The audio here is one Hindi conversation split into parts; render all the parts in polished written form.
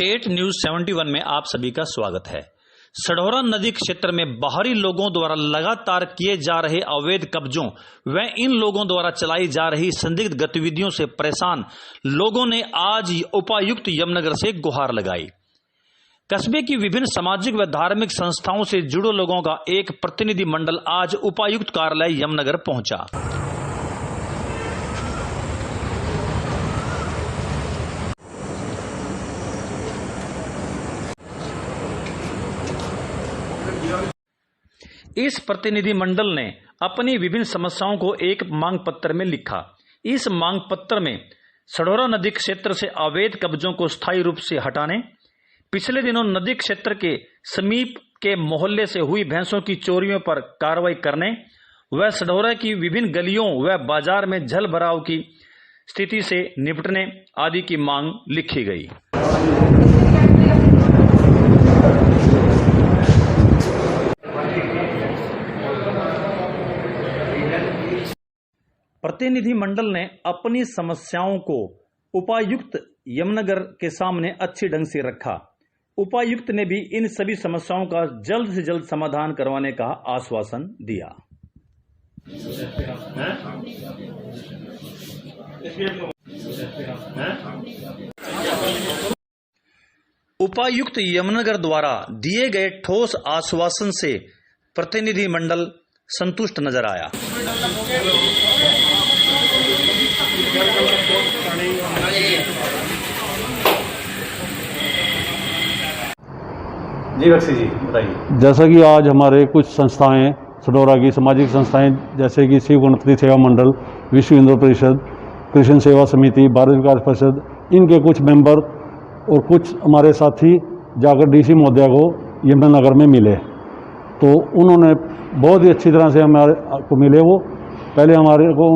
स्टेट न्यूज 71 में आप सभी का स्वागत है। सढौरा नदी क्षेत्र में बाहरी लोगों द्वारा लगातार किए जा रहे अवैध कब्जों व इन लोगों द्वारा चलाई जा रही संदिग्ध गतिविधियों से परेशान लोगों ने आज उपायुक्त यमुनानगर से गुहार लगाई। कस्बे की विभिन्न सामाजिक व धार्मिक संस्थाओं से जुड़े लोगों का एक प्रतिनिधि मंडल आज उपायुक्त कार्यालय यमुनानगर पहुंचा। इस प्रतिनिधि मंडल ने अपनी विभिन्न समस्याओं को एक मांग पत्र में लिखा। इस मांग पत्र में सढौरा नदी क्षेत्र से अवैध कब्जों को स्थायी रूप से हटाने, पिछले दिनों नदी क्षेत्र के समीप के मोहल्ले से हुई भैंसों की चोरियों पर कार्रवाई करने व सढौरा की विभिन्न गलियों व बाजार में जल भराव की स्थिति से निपटने आदि की मांग लिखी गई। प्रतिनिधि मंडल ने अपनी समस्याओं को उपायुक्त यमुनानगर के सामने अच्छी ढंग से रखा। उपायुक्त ने भी इन सभी समस्याओं का जल्द से जल्द समाधान करवाने का आश्वासन दिया। उपायुक्त यमुनानगर द्वारा दिए गए ठोस आश्वासन से प्रतिनिधि मंडल संतुष्ट नजर आया। जी बख्शी जी बताइए। जैसा कि आज हमारे कुछ संस्थाएं सढौरा की सामाजिक संस्थाएं जैसे कि शिव गणपति सेवा मंडल, विश्व हिंदू परिषद, कृष्ण सेवा समिति, भारत विकास परिषद, इनके कुछ मेंबर और कुछ हमारे साथी जाकर डीसी महोदया को यमुनानगर में मिले। तो उन्होंने बहुत ही अच्छी तरह से हमारे को मिले। वो पहले हमारे को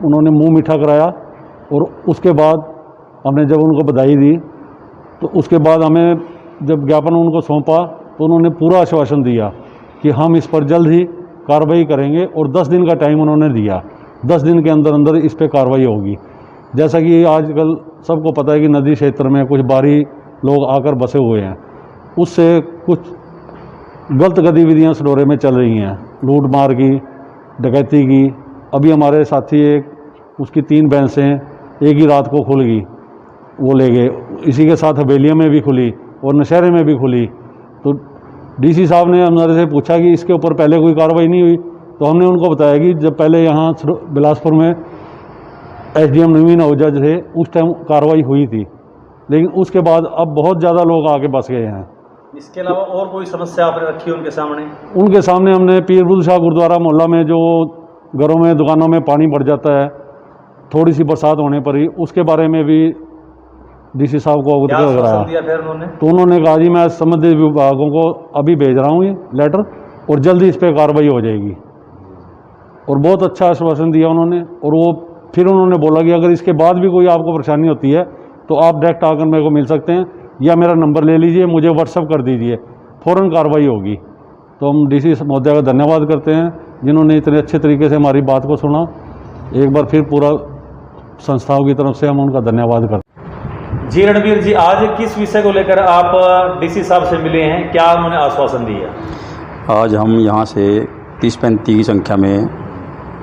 उन्होंने मुंह मीठा कराया और उसके बाद हमने जब उनको बधाई दी तो उसके बाद हमें जब ज्ञापन उनको सौंपा तो उन्होंने पूरा आश्वासन दिया कि हम इस पर जल्द ही कार्रवाई करेंगे और 10 दिन का टाइम उन्होंने दिया। 10 दिन के अंदर अंदर इस पर कार्रवाई होगी। जैसा कि आजकल सबको पता है कि नदी क्षेत्र में कुछ बाहरी लोग आकर बसे हुए हैं, उससे कुछ गलत गतिविधियां सढौरे में चल रही हैं, लूट मार की, डकैती की। अभी हमारे साथी एक उसकी 3 भैंसें एक ही रात को खुल गई, वो ले गए। इसी के साथ हवेलियों में भी खुली और नशहरे में भी खुली। तो डीसी साहब ने हमारे से पूछा कि इसके ऊपर पहले कोई कार्रवाई नहीं हुई। तो हमने उनको बताया कि जब पहले यहाँ बिलासपुर में एसडीएम नवीन आहूजा थे उस टाइम कार्रवाई हुई थी, लेकिन उसके बाद अब बहुत ज़्यादा लोग आके बस गए हैं। इसके अलावा और कोई समस्या आपने रखी है उनके सामने? उनके सामने हमने पीर बुद्ध शाह गुरुद्वारा मोहल्ला में जो घरों में दुकानों में पानी भर जाता है थोड़ी सी बरसात होने पर ही, उसके बारे में भी डीसी साहब को अवगत कराया। तो उन्होंने कहा जी मैं संबंधित विभागों को अभी भेज रहा हूँ ये लेटर और जल्दी इस पर कार्रवाई हो जाएगी। और बहुत अच्छा आश्वासन दिया उन्होंने। और वो फिर उन्होंने बोला कि अगर इसके बाद भी कोई आपको परेशानी होती है तो आप डायरेक्ट आकर मेरे को मिल सकते हैं या मेरा नंबर ले लीजिए, मुझे व्हाट्सअप कर दीजिए, फ़ौरन कार्रवाई होगी। तो हम डीसी महोदया का धन्यवाद करते हैं जिन्होंने इतने अच्छे तरीके से हमारी बात को सुना। एक बार फिर पूरा संस्थाओं की तरफ से हम उनका धन्यवाद करते हैं। जी रणवीर जी, आज किस विषय को लेकर आप डीसी साहब से मिले हैं, क्या उन्होंने आश्वासन दिया? आज हम यहाँ से 30-35 की संख्या में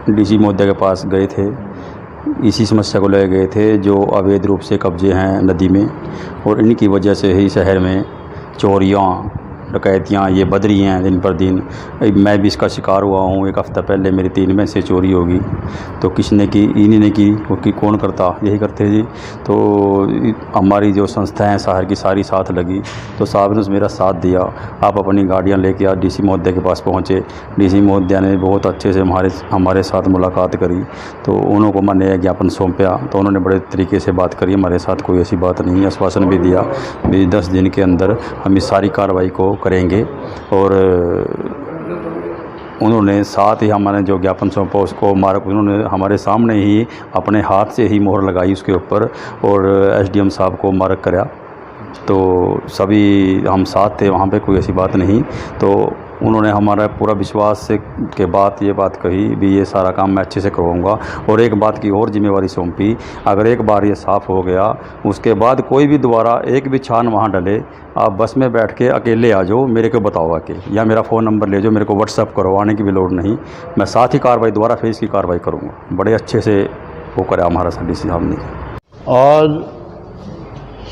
डीसी महोदया के पास गए थे। इसी समस्या को ले गए थे जो अवैध रूप से कब्जे हैं नदी में, और इनकी वजह से ही शहर में चोरियाँ डकैतियाँ ये बढ़ रही हैं दिन पर दिन। मैं भी इसका शिकार हुआ हूँ। एक हफ़्ता पहले मेरी 3 में से चोरी होगी तो किसने की? इन्हीं ने की। क्योंकि कौन करता? यही करते जी। तो हमारी जो संस्था है शहर की सारी साथ लगी, तो साहब ने मेरा साथ दिया। आप अपनी गाड़ियाँ लेके आज डीसी महोदया के पास पहुँचे। डीसी महोदया ने बहुत अच्छे से हमारे साथ मुलाकात करी, तो उन्होंने मैंने ज्ञापन सौंपा तो उन्होंने बड़े तरीके से बात करी हमारे साथ। कोई ऐसी बात नहीं, आश्वासन भी दिया भी 10 दिन के अंदर हम इस सारी कार्रवाई को करेंगे। और उन्होंने साथ ही हमारे जो ज्ञापन सौंपा उसको उन्होंने हमारे सामने ही अपने हाथ से ही मोहर लगाई उसके ऊपर और एसडीएम साहब को मार्क कराया। तो सभी हम साथ थे, वहाँ पे कोई ऐसी बात नहीं। तो उन्होंने हमारा पूरा विश्वास के बाद ये बात कही भी ये सारा काम मैं अच्छे से करवाऊँगा। और एक बात की और जिम्मेवारी सौंपी, अगर एक बार ये साफ़ हो गया उसके बाद कोई भी दोबारा एक भी छान वहाँ डले, आप बस में बैठ के अकेले आ जाओ, मेरे को बताओ आके, या मेरा फ़ोन नंबर ले जाओ, मेरे को व्हाट्सअप करो, आने की भी लोड नहीं। मैं साथ ही कार्रवाई दोबारा फेज़ की कार्रवाई करूँगा। बड़े अच्छे से वो करा हमारा डीसी साहब ने। आज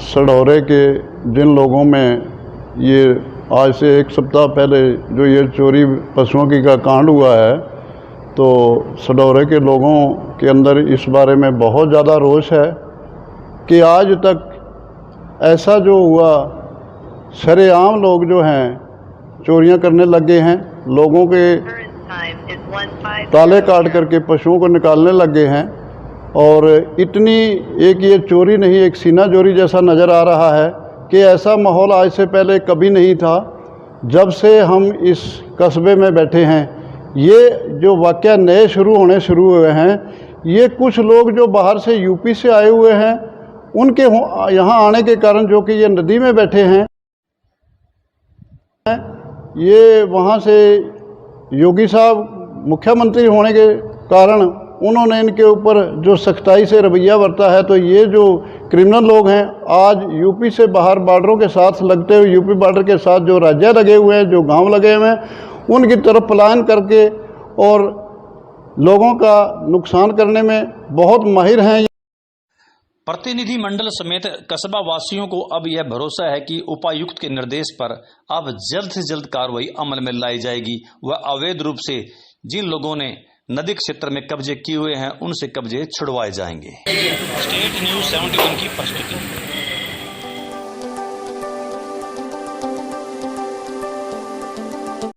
सढौरे के जिन लोगों में ये आज से एक सप्ताह पहले जो ये चोरी पशुओं की का कांड हुआ है, तो सढौरे के लोगों के अंदर इस बारे में बहुत ज़्यादा रोष है कि आज तक ऐसा जो हुआ, सरेआम लोग जो हैं चोरियां करने लगे हैं, लोगों के ताले काट करके पशुओं को निकालने लगे हैं। और इतनी एक ये चोरी नहीं, एक सीना चोरी जैसा नज़र आ रहा है कि ऐसा माहौल आज से पहले कभी नहीं था। जब से हम इस कस्बे में बैठे हैं, ये जो वाक़या नए होने शुरू हुए हैं, ये कुछ लोग जो बाहर से यूपी से आए हुए हैं, उनके यहाँ आने के कारण जो कि ये नदी में बैठे हैं, ये वहाँ से योगी साहब मुख्यमंत्री होने के कारण उन्होंने इनके ऊपर जो सख्ताई से रवैया बरता है, तो ये जो क्रिमिनल लोग हैं आज यूपी से बाहर बॉर्डरों के साथ लगते हुए, यूपी बॉर्डर के साथ जो राज्य लगे हुए हैं, जो गांव लगे हुए हैं, उनकी तरफ पलायन करके और लोगों का नुकसान करने में बहुत माहिर हैं। प्रतिनिधि मंडल समेत कस्बा वासियों को अब यह भरोसा है कि उपायुक्त के निर्देश पर अब जल्द से जल्द कार्रवाई अमल में लाई जाएगी व अवैध रूप से जिन लोगों ने नदी क्षेत्र में कब्जे किए हुए हैं उनसे कब्जे छुड़वाए जाएंगे। स्टेट न्यूज़ 71 की प्रस्तुति।